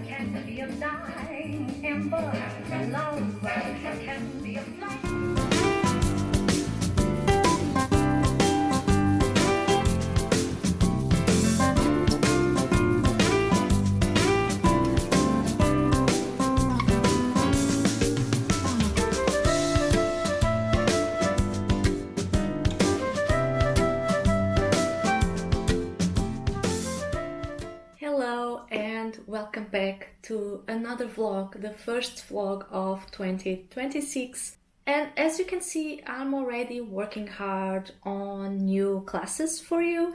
can be a dying ember, a love can be a flame. Hello and welcome back to another vlog, the first vlog of 2026. And as you can see, I'm already working hard on new classes for you.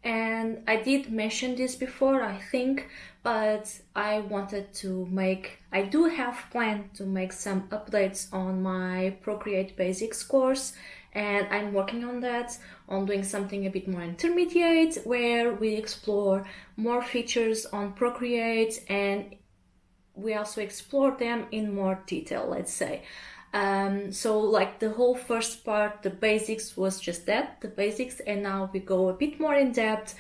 And I did mention this before, I think, but I do have planned to make some updates on my Procreate Basics course. And I'm working on that, on doing something a bit more intermediate, where we explore more features on Procreate and we also explore them in more detail, let's say. So like the whole first part, the basics, was just that, the basics, and now we go a bit more in depth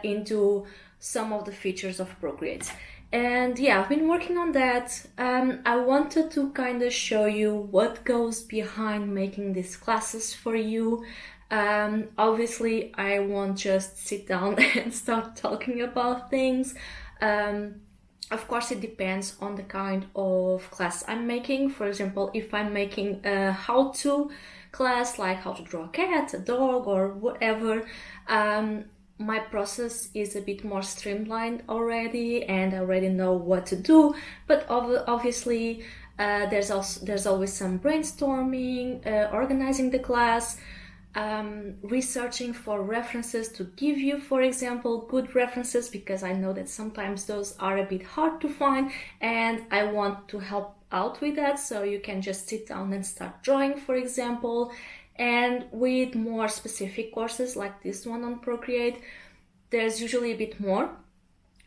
into some of the features of Procreate. And yeah, I've been working on that. I wanted to kind of show you what goes behind making these classes for you. Obviously, I won't just sit down and start talking about things. Of course, it depends on the kind of class I'm making. For example, if I'm making a how-to class, like how to draw a cat, a dog, or whatever, my process is a bit more streamlined already and I already know what to do. But obviously, there's always some brainstorming, organizing the class, researching for references to give you, for example, good references, because I know that sometimes those are a bit hard to find and I want to help out with that, so you can just sit down and start drawing, for example. And with more specific courses like this one on Procreate, there's usually a bit more,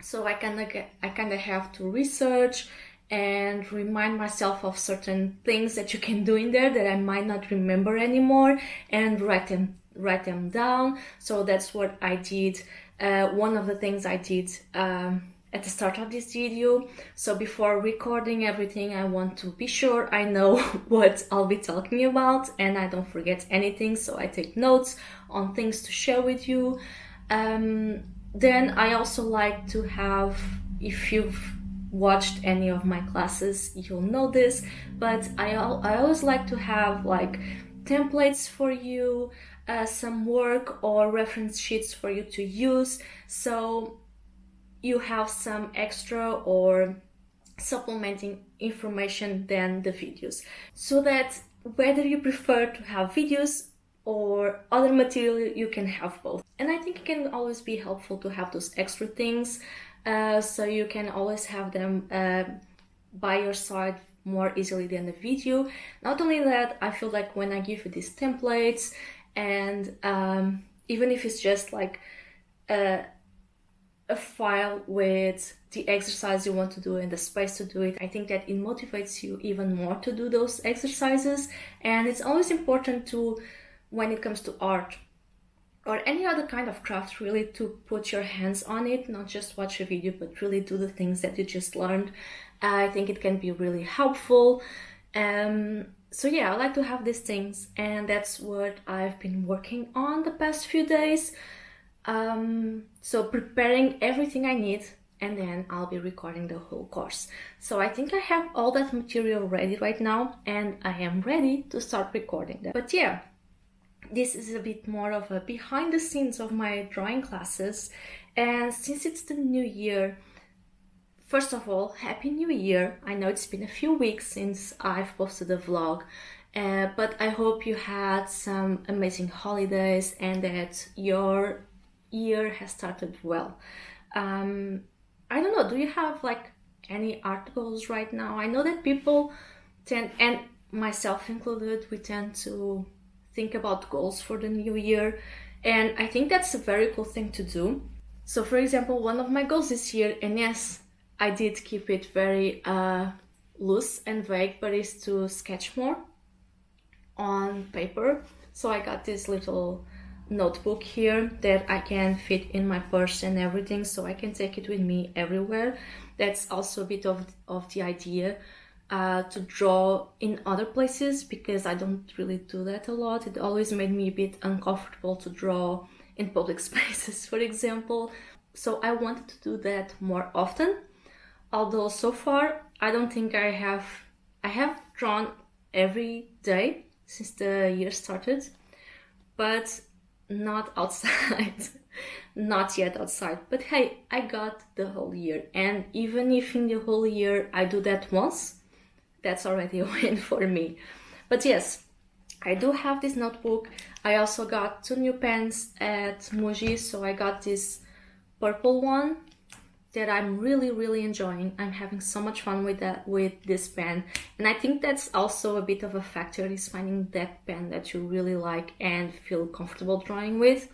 so I kind of have to research and remind myself of certain things that you can do in there that I might not remember anymore, and write them down. So that's what I did. One of the things I did at the start of this video. So before recording everything, I want to be sure I know what I'll be talking about and I don't forget anything, so I take notes on things to share with you. Then I also like to have, if you've watched any of my classes, you'll know this, but I always like to have like templates for you, some work or reference sheets for you to use, so you have some extra or supplementing information than the videos, so that whether you prefer to have videos or other material, you can have both. And I think it can always be helpful to have those extra things, so you can always have them by your side more easily than the video. Not only that, I feel like when I give you these templates, and even if it's just like a file with the exercise you want to do and the space to do it, I think that it motivates you even more to do those exercises. And it's always important to, when it comes to art or any other kind of craft, really to put your hands on it, not just watch a video, but really do the things that you just learned. I think it can be really helpful. So yeah, I like to have these things, and that's what I've been working on the past few days. So preparing everything I need, and then I'll be recording the whole course. So I think I have all that material ready right now, and I am ready to start recording them. But yeah, this is a bit more of a behind the scenes of my drawing classes. And since it's the new year, first of all, Happy New Year. I know it's been a few weeks since I've posted a vlog, but I hope you had some amazing holidays and that your year has started well. I don't know, do you have like any art goals right now? I know that people tend, and myself included, we tend to think about goals for the new year, and I think that's a very cool thing to do. So for example, one of my goals this year, and yes, I did keep it very loose and vague, but is to sketch more on paper. So I got this little notebook here that I can fit in my purse and everything, so I can take it with me everywhere. That's also a bit of the idea, to draw in other places, because I don't really do that a lot. It always made me a bit uncomfortable to draw in public spaces, for example. So I wanted to do that more often. Although so far I don't think I have drawn every day since the year started, but not outside. Not yet outside. But hey, I got the whole year, and even if in the whole year I do that once, that's already a win for me. But yes, I do have this notebook. I also got 2 new pens at Muji, so I got this purple one that I'm really enjoying. I'm having so much fun with this pen, and I think that's also a bit of a factor, is finding that pen that you really like and feel comfortable drawing with.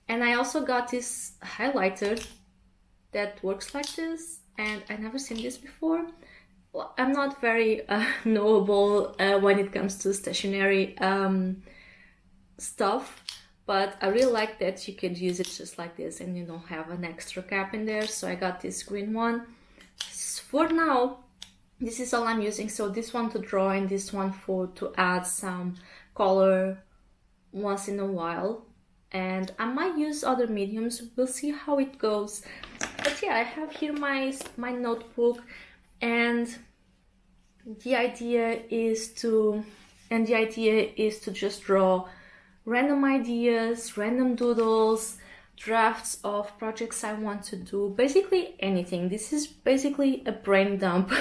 And I also got this highlighter that works like this, and I've never seen this before. Well, I'm not very knowable when it comes to stationery stuff, but I really like that you could use it just like this and you don't have an extra cap in there. So I got this green one. For now, this is all I'm using. So this one to draw and this one to add some color once in a while. And I might use other mediums. We'll see how it goes. But yeah, I have here my notebook, and the idea is to just draw random ideas, random doodles, drafts of projects I want to do, basically anything. This is basically a brain dump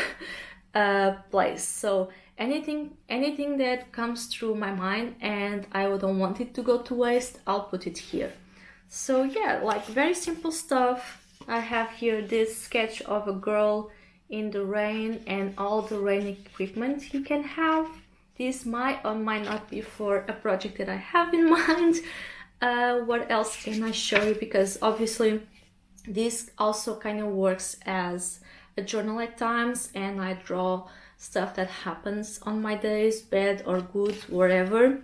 place. So anything that comes through my mind and I don't want it to go to waste, I'll put it here. So yeah, like very simple stuff. I have here this sketch of a girl in the rain and all the rain equipment you can have. This might or might not be for a project that I have in mind. What else can I show you? Because obviously this also kind of works as a journal at times, and I draw stuff that happens on my days, bad or good, whatever.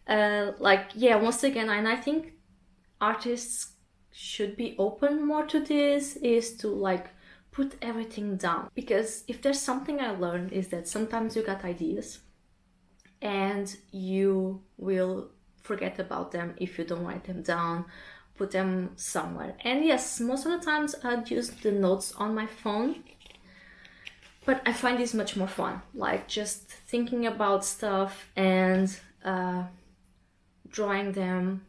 Once again, and I think artists should be open more to this, is to like put everything down. Because if there's something I learned, is that sometimes you got ideas and you will forget about them if you don't write them down, put them somewhere. And yes, most of the times I'd use the notes on my phone, but I find this much more fun, like just thinking about stuff and drawing them,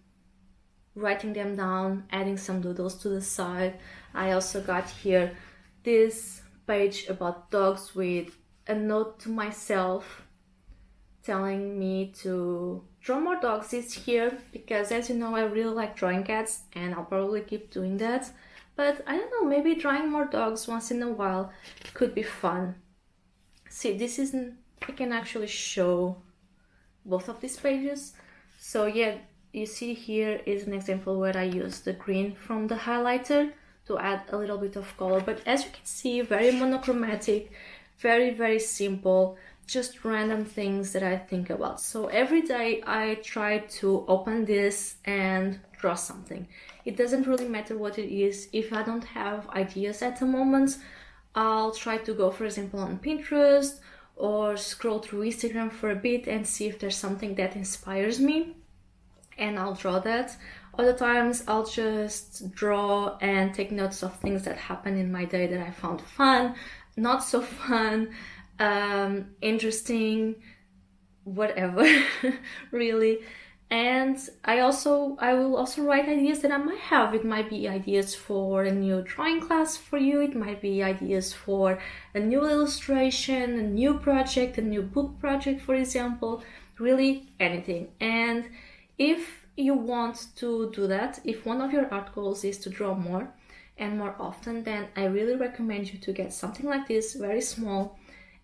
writing them down, adding some doodles to the side. I also got here this page about dogs with a note to myself telling me to draw more dogs this year, because as you know, I really like drawing cats and I'll probably keep doing that. But I don't know, maybe drawing more dogs once in a while could be fun. See, I can actually show both of these pages. So yeah, you see here is an example where I use the green from the highlighter to add a little bit of color. But as you can see, very monochromatic, very simple, just random things that I think about. So every day I try to open this and draw something. It doesn't really matter what it is. If I don't have ideas at the moment, I'll try to go, for example, on Pinterest or scroll through Instagram for a bit and see if there's something that inspires me, and I'll draw that. Other times I'll just draw and take notes of things that happen in my day that I found fun, not so fun, interesting, whatever, really. And I will also write ideas that I might have. It might be ideas for a new drawing class for you. It might be ideas for a new illustration, a new project, a new book project, for example, really anything. And if you want to do that, if one of your art goals is to draw more and more often, then I really recommend you to get something like this, very small,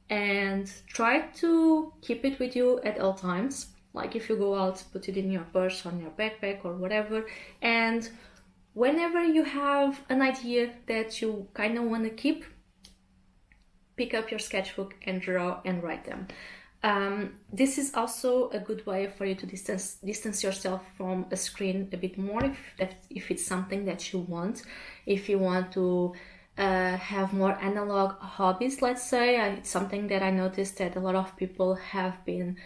and try to keep it with you at all times. Like if you go out, put it in your purse, on your backpack or whatever. And whenever you have an idea that you kind of want to keep, pick up your sketchbook and draw and write them. This is also a good way for you to distance yourself from a screen a bit more if it's something that you want. If you want to have more analog hobbies, let's say, it's something that I noticed that a lot of people have been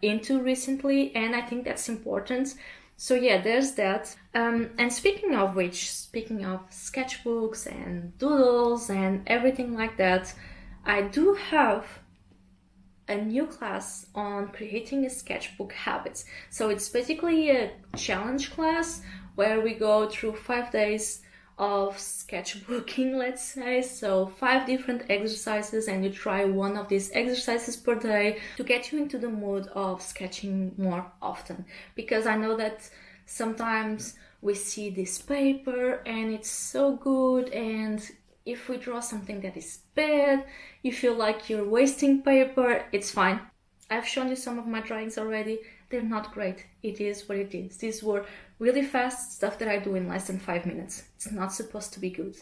into recently, and I think that's important. So yeah, there's that. And speaking of sketchbooks and doodles and everything like that, I do have a new class on creating a sketchbook habit. So it's basically a challenge class where we go through 5 days of sketchbooking, let's say. So 5 different exercises, and you try one of these exercises per day to get you into the mood of sketching more often. Because I know that sometimes we see this paper and it's so good, and if we draw something that is bad, you feel like you're wasting paper. It's fine. I've shown you some of my drawings already. They're not great. It is what it is. These were really fast stuff that I do in less than 5 minutes. It's not supposed to be good.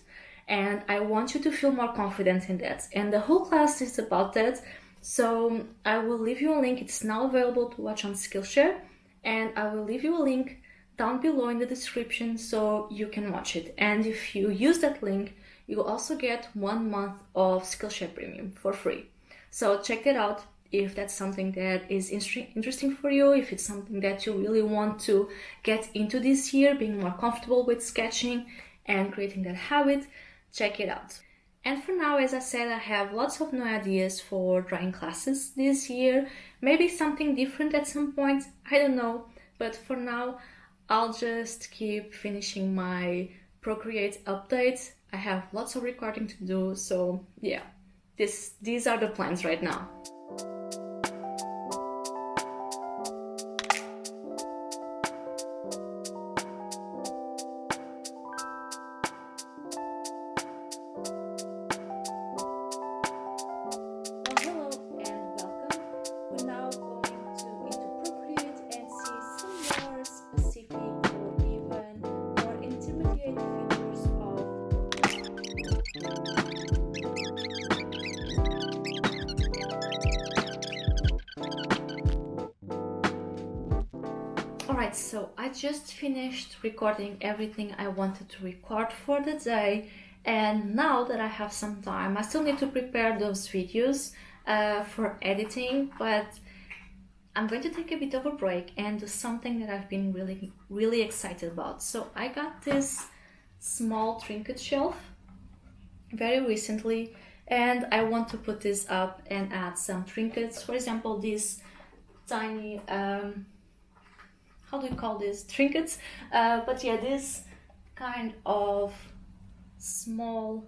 And I want you to feel more confident in that. And the whole class is about that. So I will leave you a link. It's now available to watch on Skillshare. And I will leave you a link down below in the description so you can watch it. And if you use that link, you will also get 1 month of Skillshare Premium for free. So check that out if that's something that is interesting for you, if it's something that you really want to get into this year, being more comfortable with sketching and creating that habit, check it out. And for now, as I said, I have lots of new ideas for drawing classes this year. Maybe something different at some point, I don't know. But for now, I'll just keep finishing my Procreate updates. I have lots of recording to do, so yeah, these are the plans right now. Well, hello and welcome. We're now going into Procreate and see some more specific or even more intermediate features of Alright, so I just finished recording everything I wanted to record for the day, and now that I have some time, I still need to prepare those videos for editing, but I'm going to take a bit of a break and do something that I've been really excited about. So I got this small trinket shelf very recently, and I want to put this up and add some trinkets. For example, these tiny how do you call this, trinkets, but yeah, this kind of small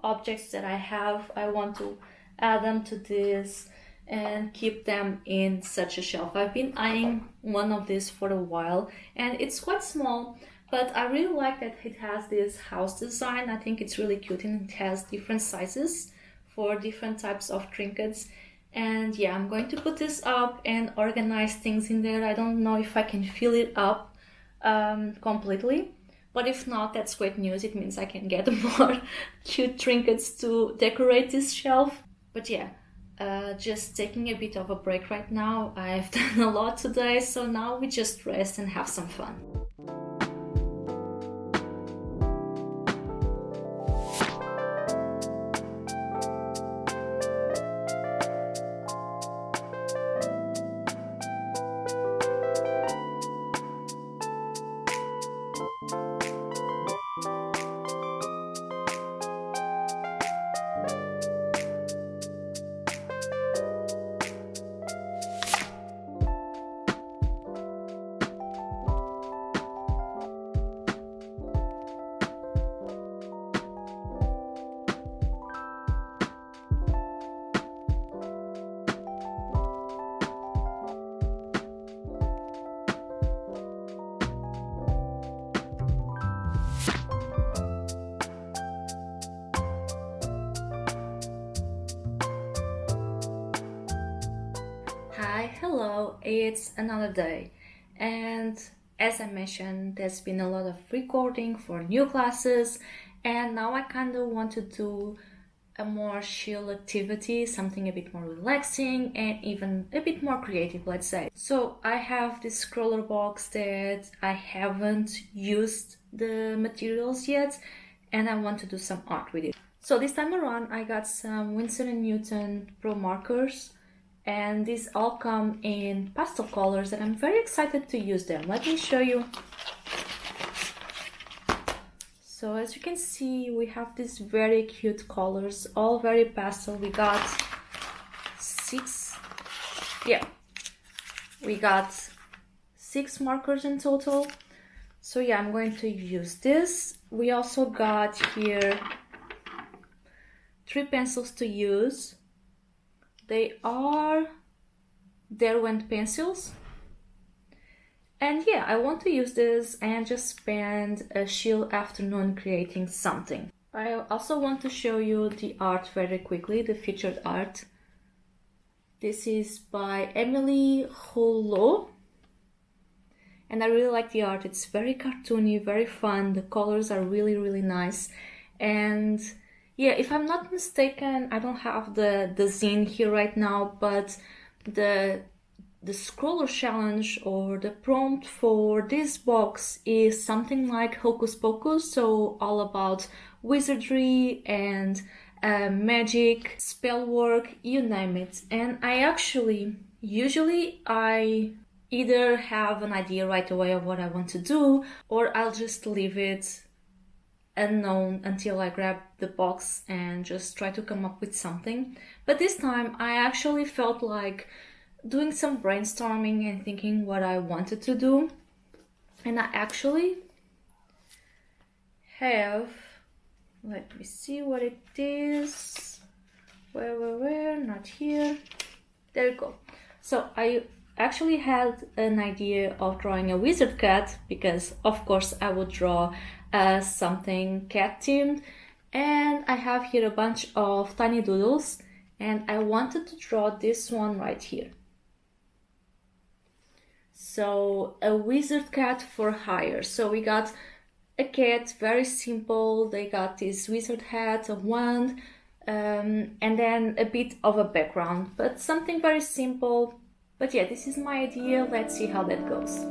objects that I have, I want to add them to this and keep them in such a shelf. I've been eyeing one of these for a while, and it's quite small, but I really like that it has this house design. I think it's really cute, and it has different sizes for different types of trinkets. And yeah, I'm going to put this up and organize things in there. I don't know if I can fill it up completely, but if not, that's great news. It means I can get more cute trinkets to decorate this shelf. But yeah, just taking a bit of a break right now. I've done a lot today, so now we just rest and have some fun. Hi, hello, it's another day, and as I mentioned, there's been a lot of recording for new classes, and now I kind of want to do a more chill activity, something a bit more relaxing and even a bit more creative, let's say. So I have this scroller box that I haven't used the materials yet, and I want to do some art with it. So this time around I got some Winsor & Newton Pro markers, and these all come in pastel colors and I'm very excited to use them. Let me show you. So as you can see, we have these very cute colors, all very pastel. We got six markers in total. So yeah, I'm going to use this. We also got here 3 pencils to use. They are Derwent pencils. And yeah, I want to use this and just spend a chill afternoon creating something. I also want to show you the art very quickly, the featured art. This is by Emily Hullo. And I really like the art. It's very cartoony, very fun. The colors are really, really nice. And yeah, if I'm not mistaken, I don't have the zine here right now, but the scroller challenge or the prompt for this box is something like Hocus Pocus, so all about wizardry and magic, spell work, you name it. And usually I either have an idea right away of what I want to do, or I'll just leave it unknown until I grab the box and just try to come up with something. But this time I actually felt like doing some brainstorming and thinking what I wanted to do. And I actually have, let me see what it is. Where, not here. There you go. So I actually had an idea of drawing a wizard cat, because of course I would draw something cat themed, and I have here a bunch of tiny doodles, and I wanted to draw this one right here. So a wizard cat for hire. So we got a cat, very simple. They got this wizard hat, a wand, and then a bit of a background, but something very simple. But yeah, this is my idea. Let's see how that goes.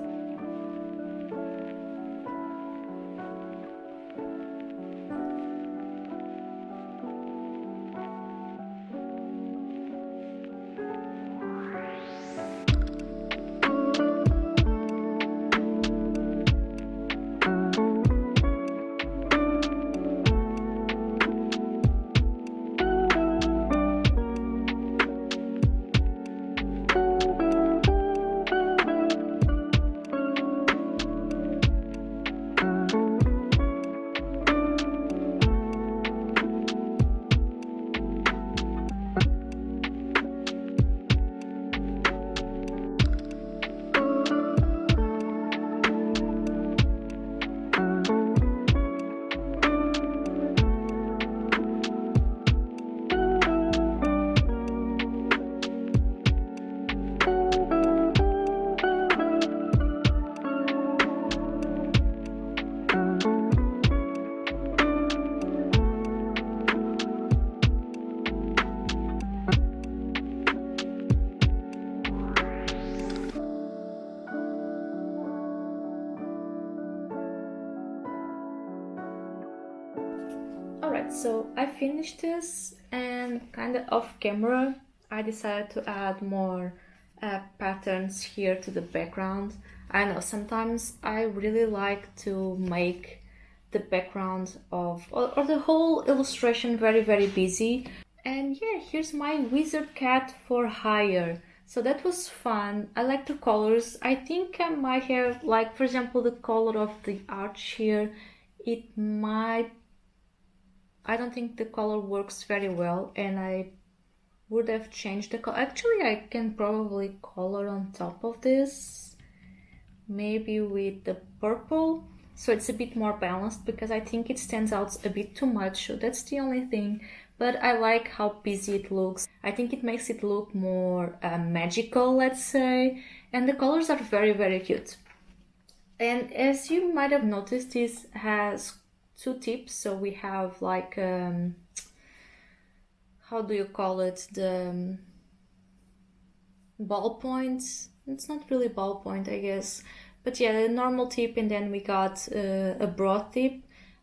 Alright, so I finished this, and kind of off camera I decided to add more patterns here to the background. I know sometimes I really like to make the background of or the whole illustration very, very busy. And yeah, here's my wizard cat for hire. So that was fun. I like the colors. I think I might have, like, for example, the color of the arch here, it might, I don't think the color works very well, and I would have changed the color. Actually, I can probably color on top of this, maybe with the purple, so it's a bit more balanced, because I think it stands out a bit too much, so that's the only thing. But I like how busy it looks. I think it makes it look more magical, let's say, and the colors are very, very cute. And as you might have noticed, this has two tips. So we have like how do you call it, the ballpoint. It's not really ballpoint, I guess, but yeah, the normal tip, and then we got a broad tip.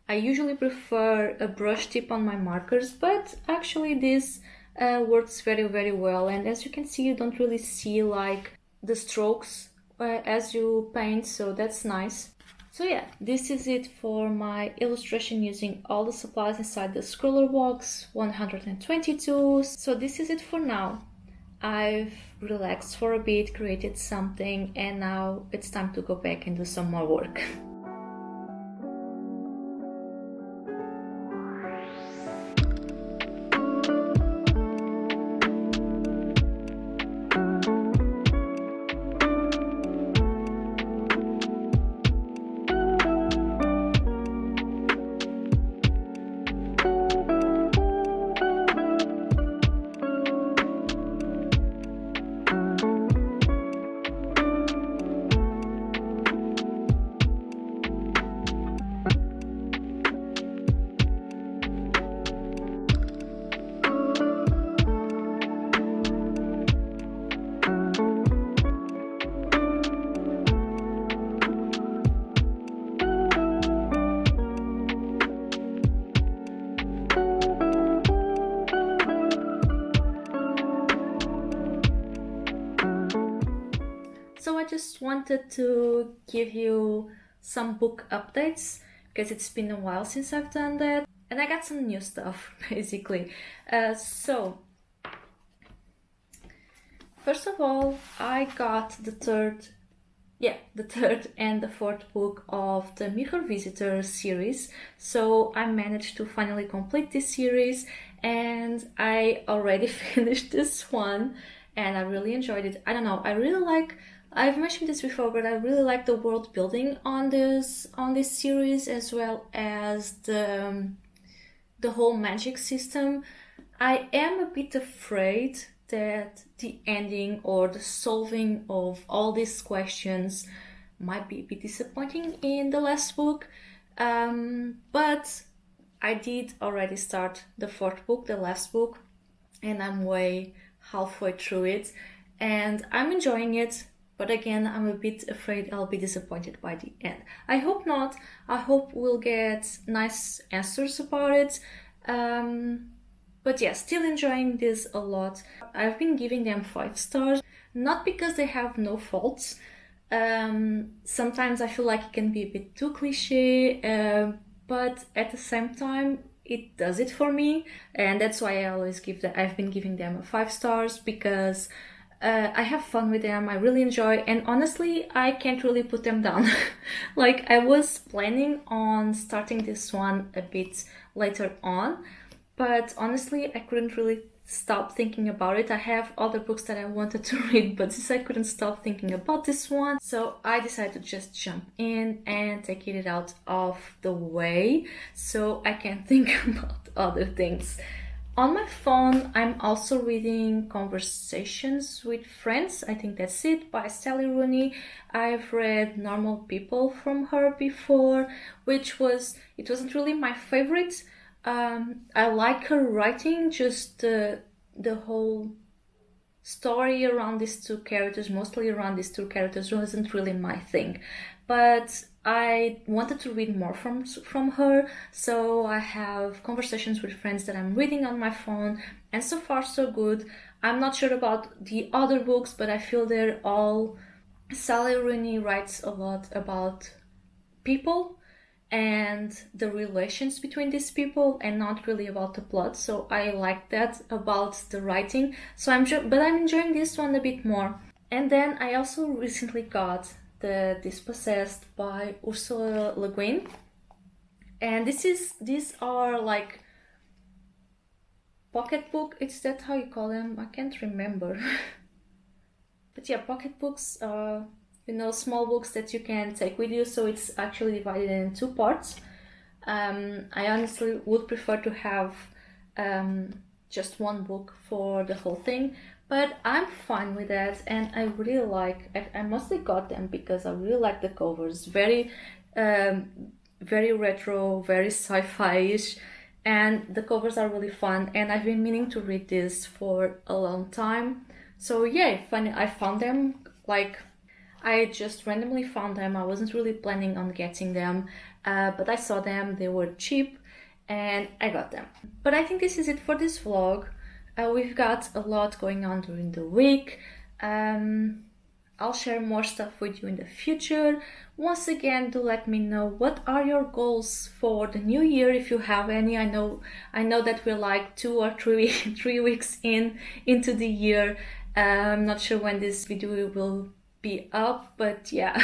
I usually prefer a brush tip on my markers, but actually this works very, very well. And as you can see, you don't really see like the strokes as you paint, so that's nice. So yeah, this is it for my illustration using all the supplies inside the scroller box 122. So this is it for now. I've relaxed for a bit, created something, and now it's time to go back and do some more work. So I just wanted to give you some book updates because it's been a while since I've done that, and I got some new stuff basically. So first of all, I got the third and the fourth book of the Mirror Visitor series. So I managed to finally complete this series, and I already finished this one, and I really enjoyed it. I don't know, I've mentioned this before, but I really like the world building on this series, as well as the whole magic system. I am a bit afraid that the ending or the solving of all these questions might be a bit disappointing in the last book, but I did already start the fourth book, the last book, and I'm way halfway through it, and I'm enjoying it. But again, I'm a bit afraid I'll be disappointed by the end. I hope not. I hope we'll get nice answers about it. But yeah, still enjoying this a lot. I've been giving them 5 stars, not because they have no faults. Sometimes I feel like it can be a bit too cliche, but at the same time, it does it for me. And that's why I've been giving them 5 stars, because I have fun with them, I really enjoy, and honestly, I can't really put them down. Like, I was planning on starting this one a bit later on, but honestly, I couldn't really stop thinking about it. I have other books that I wanted to read, but since I couldn't stop thinking about this one, so I decided to just jump in and take it out of the way so I can think about other things. On my phone, I'm also reading Conversations with Friends, I think that's it, by Sally Rooney. I've read Normal People from her before, it wasn't really my favorite. I like her writing, just the whole story around these two characters, mostly around these two characters, wasn't really my thing. But I wanted to read more from her, so I have Conversations with Friends that I'm reading on my phone, and so far so good. I'm not sure about the other books, but I feel they're all... Sally Rooney writes a lot about people and the relations between these people, and not really about the plot, so I like that about the writing. So I'm enjoying this one a bit more. And then I also recently got the Dispossessed by Ursula Le Guin, and these are like pocket book, is that how you call them? I can't remember. But yeah, pocket books are, small books that you can take with you, so it's actually divided in 2 parts. I honestly would prefer to have just one book for the whole thing, but I'm fine with that, and I really like... I mostly got them because I really like the covers. Very retro, very sci-fi-ish, and the covers are really fun, and I've been meaning to read this for a long time. So yeah, funny, I found them, like, I just randomly found them. I wasn't really planning on getting them, but I saw them, they were cheap, and I got them. But I think this is it for this vlog. We've got a lot going on during the week. I'll share more stuff with you in the future. Once again, do let me know what are your goals for the new year, if you have any. I know that we're like 2 or 3 weeks into the year. I'm not sure when this video will be up, but yeah.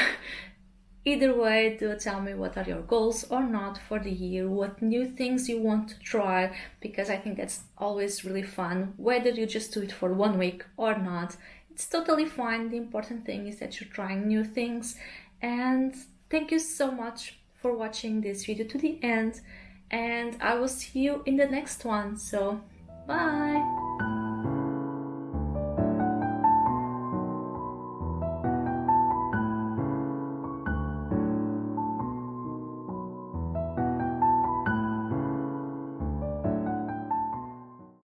Either way, do tell me what are your goals or not for the year, what new things you want to try, because I think that's always really fun, whether you just do it for 1 week or not. It's totally fine. The important thing is that you're trying new things. And thank you so much for watching this video to the end, and I will see you in the next one. So bye.